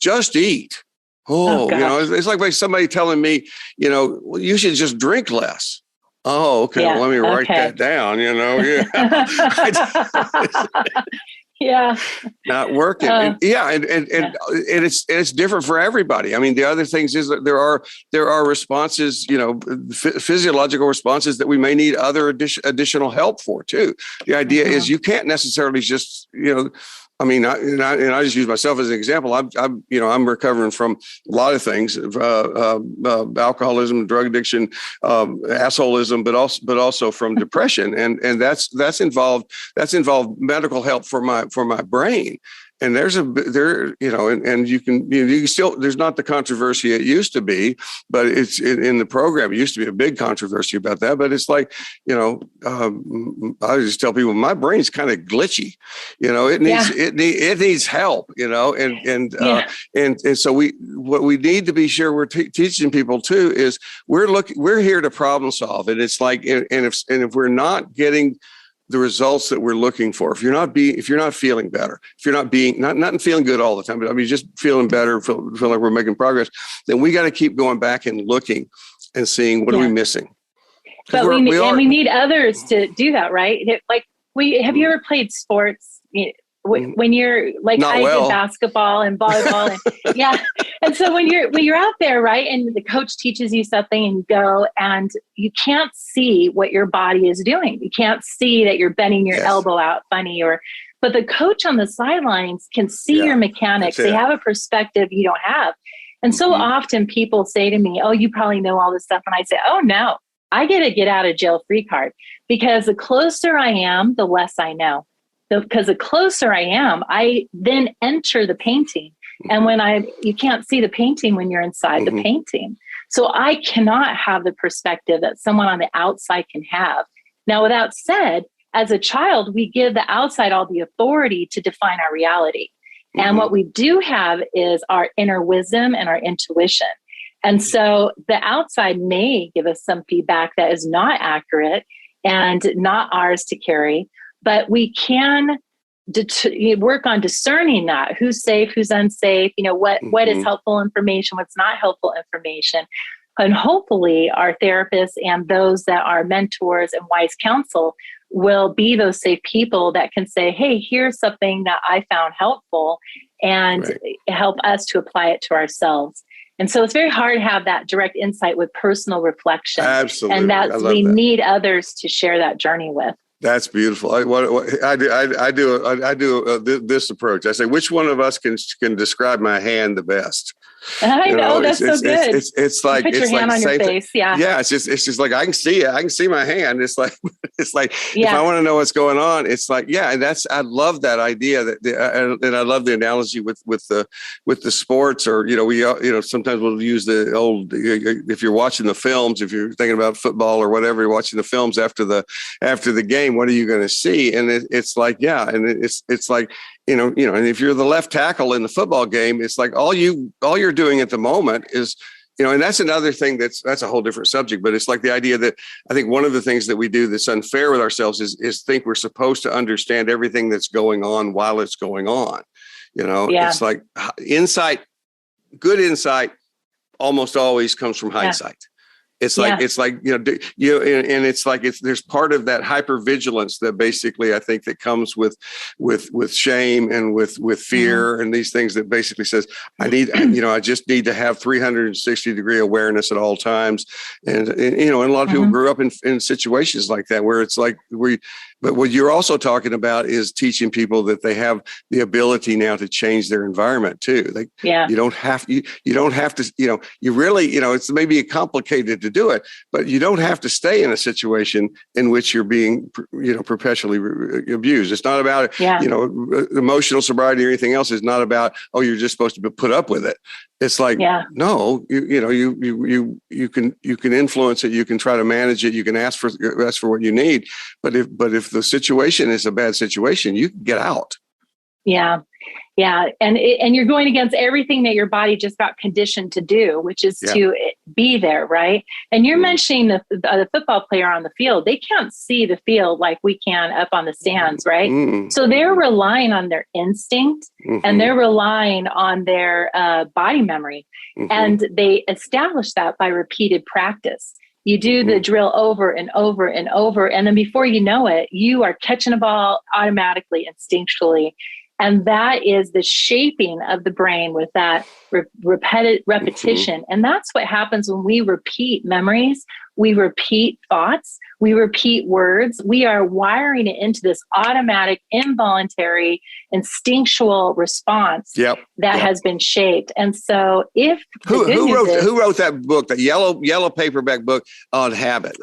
just eat. It's like somebody telling me, you should just drink less. Oh, okay. Well, let me write that down, Not working. And it's different for everybody. I mean, the other things is that there are responses, physiological responses that we may need other additional help for too. The idea is you can't necessarily just, I mean, I just use myself as an example. I'm recovering from a lot of things, alcoholism, drug addiction, assholism, but also from depression, and that's involved medical help for my brain. And and you can still, there's not the controversy it used to be, but it's in the program. It used to be a big controversy about that, but it's like, I just tell people my brain's kind of glitchy, it needs help, and so what we need to be sure we're teaching people too is we're here to problem solve. And it's like, and if we're not getting the results that we're looking for, if you're not feeling better, if you're not feeling good all the time, but I mean, just feeling better, feel like we're making progress, then we got to keep going back and looking and seeing what are we missing. But we need others to do that, right? Like have you ever played sports? When you're like, I did basketball and volleyball, and and so when you're out there, right, and the coach teaches you something, and you go, and you can't see what your body is doing. You can't see that you're bending your elbow out funny, but the coach on the sidelines can see your mechanics. They have a perspective you don't have, and so often people say to me, "Oh, you probably know all this stuff," and I say, "Oh no, I get a get out of jail free card, because the closer I am, the less I know." Because the closer I am, I then enter the painting. And you can't see the painting when you're inside the painting. So I cannot have the perspective that someone on the outside can have. Now, with that said, as a child, we give the outside all the authority to define our reality. And what we do have is our inner wisdom and our intuition. And so the outside may give us some feedback that is not accurate and not ours to carry. But we can work on discerning that, who's safe, who's unsafe, what is helpful information, what's not helpful information. And hopefully our therapists and those that are mentors and wise counsel will be those safe people that can say, hey, here's something that I found helpful, and help us to apply it to ourselves. And so it's very hard to have that direct insight with personal reflection. Absolutely. And we need others to share that journey with. That's beautiful. I do this approach. I say, which one of us can describe my hand the best? I know that's so good. It's like, put your hand on your face. Yeah. It's just like, I can see it. I can see my hand. It's like if I want to know what's going on, it's like, and I love that idea and I love the analogy with the sports, or, we sometimes we'll use the old, if you're watching the films, if you're thinking about football or whatever, you're watching the films after the game, what are you going to see? And it's like, and it's like, and if you're the left tackle in the football game, it's like all you're doing at the moment is, and that's another thing that's a whole different subject, but it's like the idea that I think one of the things that we do that's unfair with ourselves is think we're supposed to understand everything that's going on while it's going on. It's like good insight almost always comes from hindsight. It's like, and it's like, there's part of that hypervigilance that basically I think that comes with shame and with fear and these things that basically says, I just need to have 360 degree awareness at all times. And a lot of people grew up in situations like that, where it's like but what you're also talking about is teaching people that they have the ability now to change their environment too. You don't have to, you really, it's maybe complicated to do it, but you don't have to stay in a situation in which you're being, perpetually abused. It's not about, emotional sobriety or anything else. It's not about, you're just supposed to put up with it. It's like, no, you can influence it. You can try to manage it. You can ask for what you need. But if the situation is a bad situation, you can get out. Yeah. And you're going against everything that your body just got conditioned to do, which is to be there, right? And you're mentioning the football player on the field. They can't see the field like we can up on the stands, right? So they're relying on their instinct and they're relying on their body memory. And they establish that by repeated practice. You do the drill over and over and over. And then before you know it, you are catching a ball automatically, instinctually. And that is the shaping of the brain with that repetition. And that's what happens when we repeat memories, we repeat thoughts, we repeat words. We are wiring it into this automatic, involuntary, instinctual response that has been shaped. And so if who wrote that book, that yellow paperback book on habit?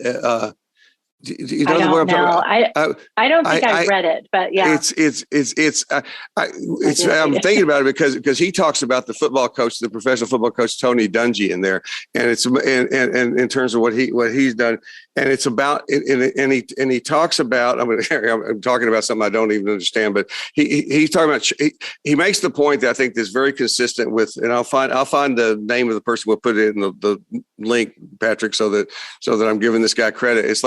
You know I don't know. I don't think I read it, but yeah, I'm thinking about it because he talks about the professional football coach Tony Dungy in there, and it's and in terms of what he's done, and it's about and he talks about. I'm talking about something I don't even understand, but he's talking about. He makes the point that I think is very consistent with, and I'll find the name of the person. We'll put it in the link, Patrick, so that I'm giving this guy credit. It's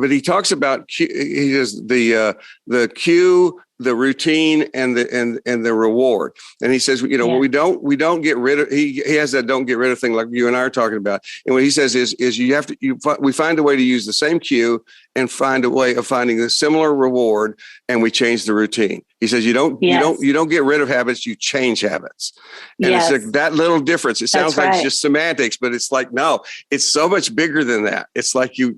but he talks about he does the cue, the routine, and the reward. And he says, we don't get rid of. He has that don't get rid of thing like you and I are talking about. And what he says is we find a way to use the same cue and find a way of finding a similar reward, and we change the routine. He says you don't get rid of habits, you change habits. And it's like that little difference. It sounds like it's just semantics, but it's like, no, it's so much bigger than that. It's like you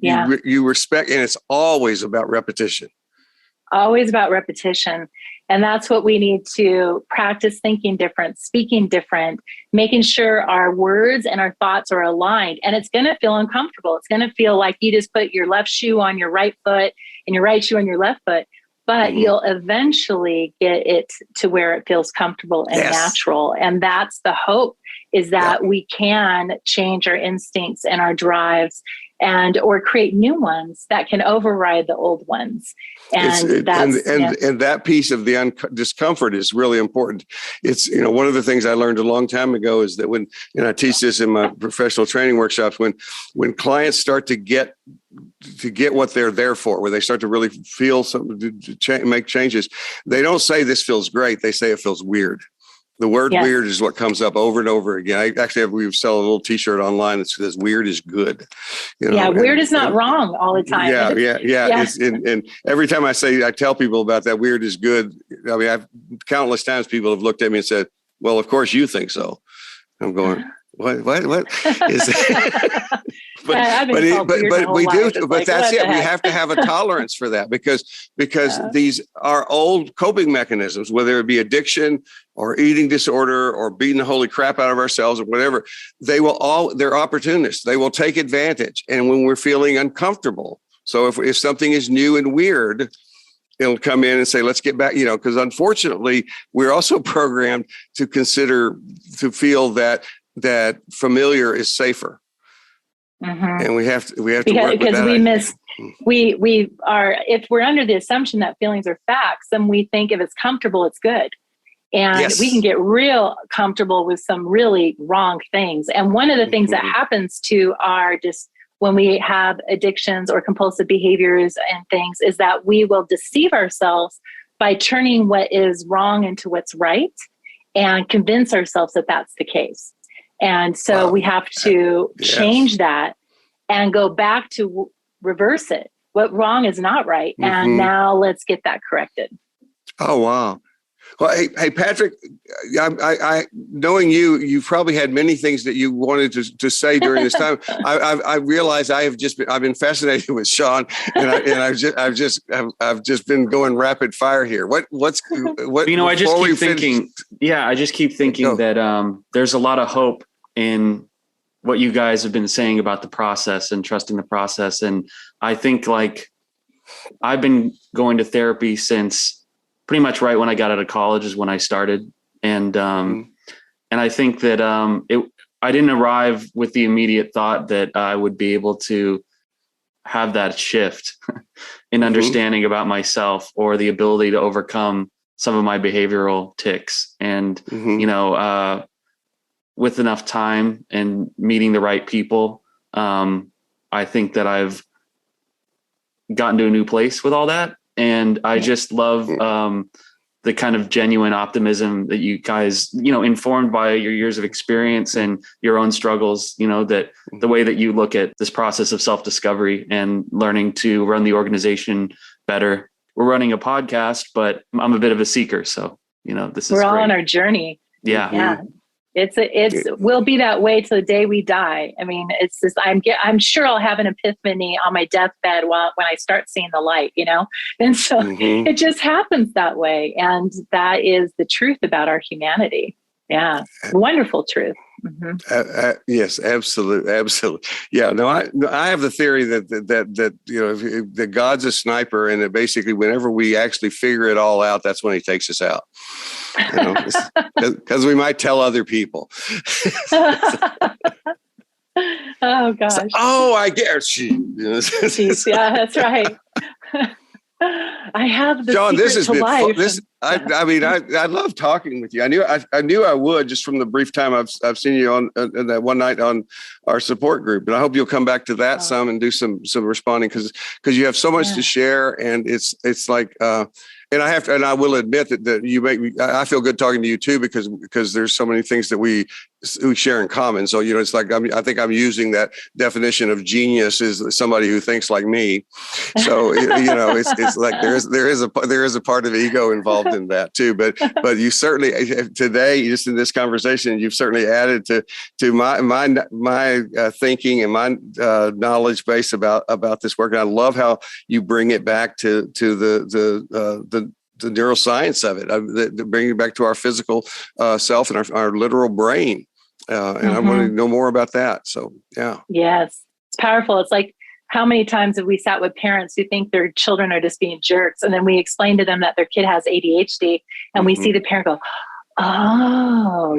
respect, and it's always about repetition. Always about repetition. And that's what we need to practice: thinking different, speaking different, making sure our words and our thoughts are aligned. And it's going to feel uncomfortable. It's going to feel like you just put your left shoe on your right foot and your right shoe on your left foot. But you'll eventually get it to where it feels comfortable and natural. And that's the hope, is that we can change our instincts and our drives or create new ones that can override the old ones. And that piece of the discomfort is really important. It's, one of the things I learned a long time ago is that when, I teach this in my professional training workshops, when clients start to get what they're there for, where they start to really feel something, to make changes, they don't say this feels great. They say it feels weird. The word weird is what comes up over and over again. We sell a little T-shirt online that says "weird is good." Weird is not wrong all the time. And every time I tell people about that, weird is good. I mean, I've countless times people have looked at me and said, "Well, of course you think so." I'm going, "What is that?" But we do. But that's it. We have to have a tolerance for that because these are old coping mechanisms, whether it be addiction or eating disorder or beating the holy crap out of ourselves or whatever. They're opportunists. They will take advantage. And when we're feeling uncomfortable, so if something is new and weird, it'll come in and say, let's get back, because unfortunately we're also programmed to feel that familiar is safer. Mm-hmm. And we have to work with that. Because we are, if we're under the assumption that feelings are facts, then we think if it's comfortable, it's good. And we can get real comfortable with some really wrong things. And one of the things that happens to when we have addictions or compulsive behaviors and things is that we will deceive ourselves by turning what is wrong into what's right and convince ourselves that that's the case. And so we have to change that and go back to reverse it. What wrong is not right. Mm-hmm. And now let's get that corrected. Oh, wow. Well, hey, Patrick, I knowing you've probably had many things that you wanted to say during this time. I realize I've been fascinated with Shawn, and I've just been going rapid fire here. What? I just keep thinking that there's a lot of hope in what you guys have been saying about the process and trusting the process. And I think I've been going to therapy since pretty much right when I got out of college is when I started. And I think that I didn't arrive with the immediate thought that I would be able to have that shift in understanding about myself or the ability to overcome some of my behavioral tics. And, with enough time and meeting the right people, I think that I've gotten to a new place with all that. And I just love the kind of genuine optimism that you guys, informed by your years of experience and your own struggles, that the way that you look at this process of self-discovery and learning to run the organization better. We're running a podcast, but I'm a bit of a seeker. So this is We're all great. on our journey. Yeah. Yeah. We'll be that way till the day we die. I mean, it's just, I'm sure I'll have an epiphany on my deathbed when I start seeing the light, and so it just happens that way. And that is the truth about our humanity. Yeah. Wonderful truth. Mm-hmm. Yes, absolutely. Yeah, no, I have the theory that God's a sniper, and that basically whenever we actually figure it all out, that's when He takes us out. Because we might tell other people. Oh gosh. I guess Jeez, yeah, that's right. I have the John, this secret has to been life. fun. I love talking with you. I knew I would, just from the brief time I've seen you on that one night on our support group, and I hope you'll come back to that some and do some responding, because you have so much to share, and it's like. And I will admit that you make me. I feel good talking to you too, because there's so many things that we share in common. So it's like I think I'm using that definition of genius is somebody who thinks like me. So it's like there is a part of ego involved in that too. But you certainly today, just in this conversation, you've certainly added to my thinking and my knowledge base about this work. And I love how you bring it back to the neuroscience of it, bringing it back to our physical self and our literal brain. And I want to know more about that. So, yeah. Yes, it's powerful. It's like, how many times have we sat with parents who think their children are just being jerks? And then we explain to them that their kid has ADHD, and we see the parent go, oh,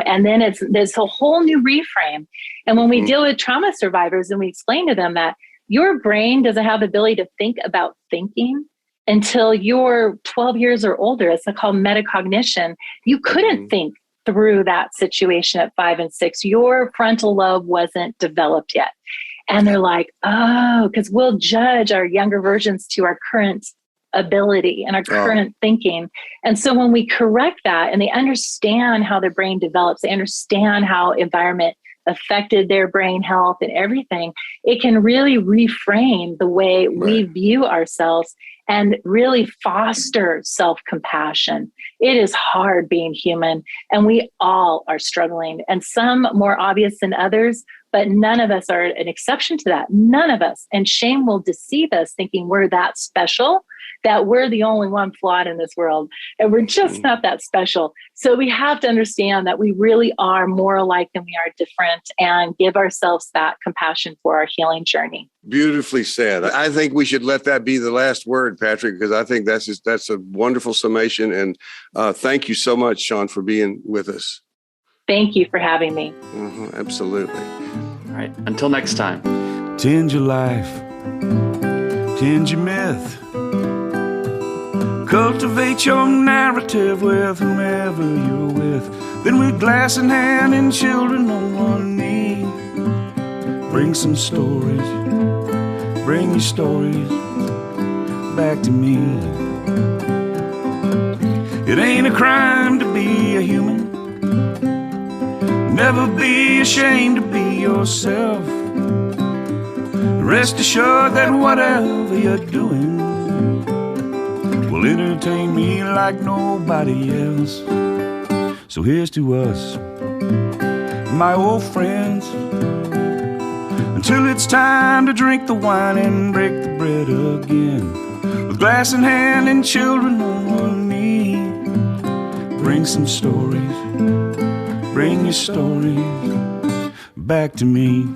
and then there's a whole new reframe. And when we deal with trauma survivors and we explain to them that your brain doesn't have the ability to think about thinking until you're 12 years or older, it's called metacognition. You couldn't think through that situation at 5 and 6. Your frontal lobe wasn't developed yet. And they're like, oh, because we'll judge our younger versions to our current ability and our current thinking. And so when we correct that and they understand how their brain develops, they understand how environment affected their brain health and everything, it can really reframe the way we view ourselves and really foster self-compassion. It is hard being human, and we all are struggling, and some more obvious than others, but none of us are an exception to that. None of us. And shame will deceive us thinking we're that special, that we're the only one flawed in this world, and we're just not that special. So we have to understand that we really are more alike than we are different, and give ourselves that compassion for our healing journey. Beautifully said. I think we should let that be the last word, Patrick, because I think that's a wonderful summation. And thank you so much, Shawn, for being with us. Thank you for having me. Absolutely. All right. Until next time. Tend your life. Tend your myth. Cultivate your narrative with whomever you're with. Then with glass in hand and children on one knee, bring some stories. Bring your stories back to me. It ain't a crime to be a human. Never be ashamed to be yourself. Rest assured that whatever you're doing will entertain me like nobody else. So here's to us, my old friends, until it's time to drink the wine and break the bread again. With glass in hand and children on one knee, bring some stories, bring your stories back to me.